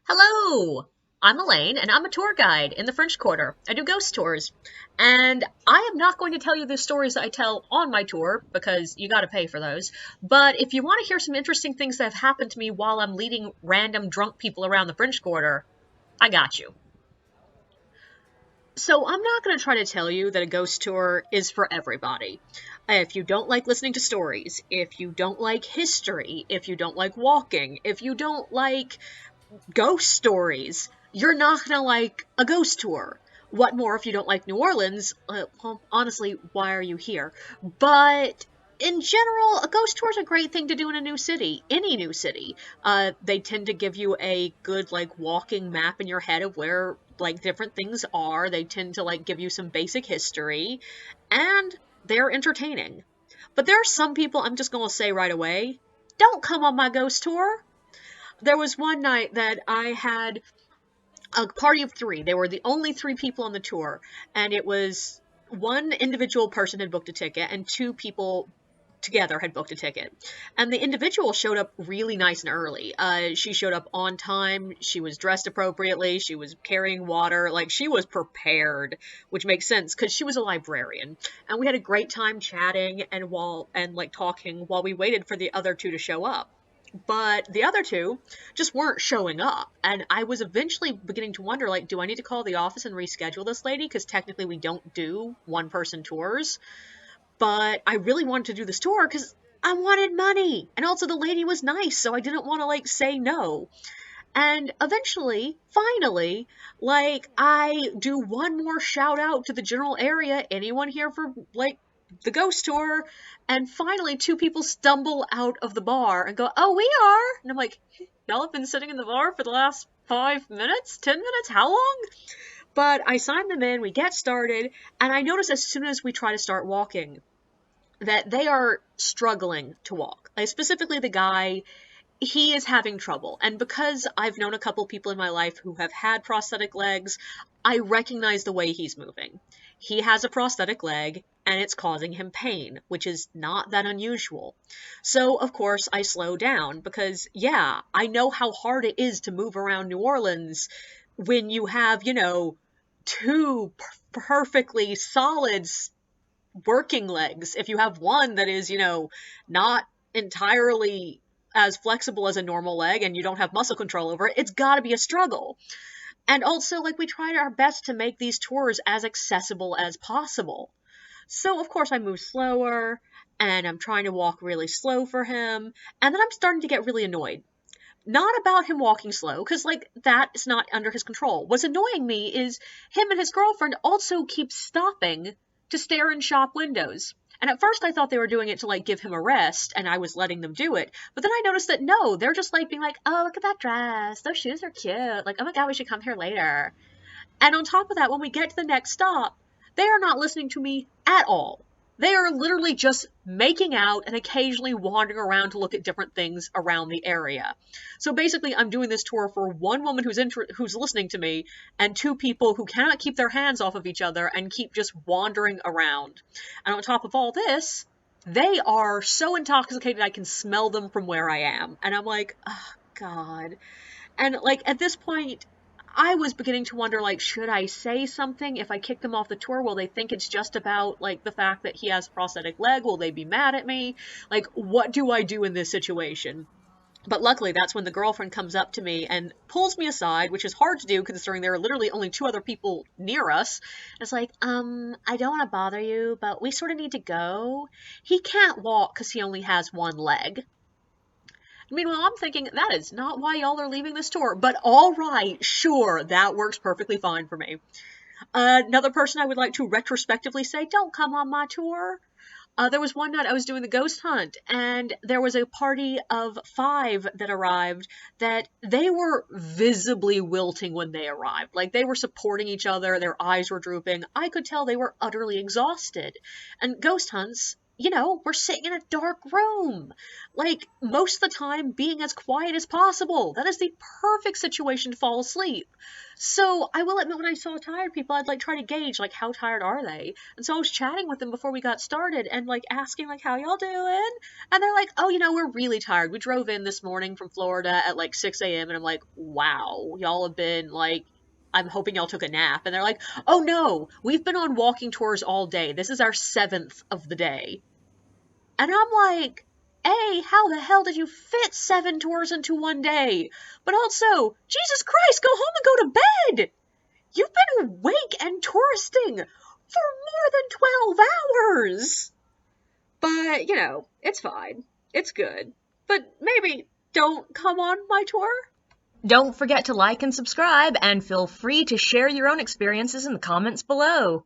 Hello! I'm Elaine, and I'm a tour guide in the French Quarter. I do ghost tours. And I am not going to tell you the stories that I tell on my tour, because you gotta pay for those. But if you want to hear some interesting things that have happened to me while I'm leading random drunk people around the French Quarter, I got you. So I'm not going to try to tell you that a ghost tour is for everybody. If you don't like listening to stories, if you don't like history, if you don't like walking, if you don't like ghost stories, you're not gonna like a ghost tour. What more if you don't like New Orleans? Well, honestly, why are you here? But in general, a ghost tour is a great thing to do in a new city, any new city. They tend to give you a good like walking map in your head of where like different things are. They tend to like give you some basic history, and they're entertaining. But there are some people I'm just gonna say right away, don't come on my ghost tour. There was one night that I had a party of three. They were the only three people on the tour, and it was one individual person had booked a ticket, and two people together had booked a ticket. And the individual showed up really nice and early. She showed up on time. She was dressed appropriately. She was carrying water. Like, she was prepared, which makes sense because she was a librarian. And we had a great time chatting and like talking while we waited for the other two to show up. But the other two just weren't showing up. And I was eventually beginning to wonder, like, do I need to call the office and reschedule this lady? Because technically we don't do one-person tours. But I really wanted to do this tour because I wanted money. And also the lady was nice, so I didn't want to, like, say no. And eventually, finally, like, I do one more shout out to the general area. Anyone here for, like, the ghost tour? And finally, two people stumble out of the bar and go, "Oh, we are." And I'm like, "Y'all have been sitting in the bar for the last 5 minutes? 10 minutes? How long?" But I sign them in, we get started, and I notice as soon as we try to start walking that they are struggling to walk. Like, specifically the guy, he is having trouble. And because I've known a couple people in my life who have had prosthetic legs, I recognize the way he's moving. He has a prosthetic leg and it's causing him pain, which is not that unusual. So, of course, I slow down because, yeah, I know how hard it is to move around New Orleans when you have, two perfectly solid working legs. If you have one that is, not entirely as flexible as a normal leg and you don't have muscle control over it, it's got to be a struggle. And also, like, we tried our best to make these tours as accessible as possible. So, of course, I move slower and I'm trying to walk really slow for him. And then I'm starting to get really annoyed. Not about him walking slow, because, like, that is not under his control. What's annoying me is him and his girlfriend also keep stopping to stare in shop windows. And at first I thought they were doing it to, like, give him a rest, and I was letting them do it. But then I noticed that no, they're just, like, being like, "Oh, look at that dress. Those shoes are cute. Like, oh my god, we should come here later." And on top of that, when we get to the next stop, they are not listening to me at all. They are literally just making out and occasionally wandering around to look at different things around the area. So basically, I'm doing this tour for one woman who's listening to me and two people who cannot keep their hands off of each other and keep just wandering around. And on top of all this, they are so intoxicated I can smell them from where I am. And I'm like, oh, God. And, like, at this point, I was beginning to wonder, like, should I say something? If I kick them off the tour, will they think it's just about, like, the fact that he has a prosthetic leg? Will they be mad at me? Like, what do I do in this situation? But luckily, that's when the girlfriend comes up to me and pulls me aside, which is hard to do considering there are literally only two other people near us. It's like, I don't want to bother you, but we sort of need to go. He can't walk because he only has one leg. Meanwhile, I'm thinking, that is not why y'all are leaving this tour, but all right, sure, that works perfectly fine for me. Another person I would like to retrospectively say, don't come on my tour. There was one night I was doing the ghost hunt, and there was a party of 5 that arrived that they were visibly wilting when they arrived. Like, they were supporting each other, their eyes were drooping. I could tell they were utterly exhausted. And ghost hunts, you know, we're sitting in a dark room. Like, most of the time, being as quiet as possible. That is the perfect situation to fall asleep. So, I will admit, when I saw tired people, I'd, like, try to gauge, like, how tired are they? And so I was chatting with them before we got started and, like, asking, like, how y'all doing? And they're like, oh, you know, we're really tired. We drove in this morning from Florida at, like, 6 a.m. And I'm like, wow, y'all have been, like, I'm hoping y'all took a nap. And they're like, oh no, we've been on walking tours all day. This is our 7th of the day. And I'm like, A, how the hell did you fit 7 tours into one day? But also, Jesus Christ, go home and go to bed! You've been awake and touristing for more than 12 hours! But, you know, it's fine. It's good. But maybe don't come on my tour? Don't forget to like and subscribe, and feel free to share your own experiences in the comments below.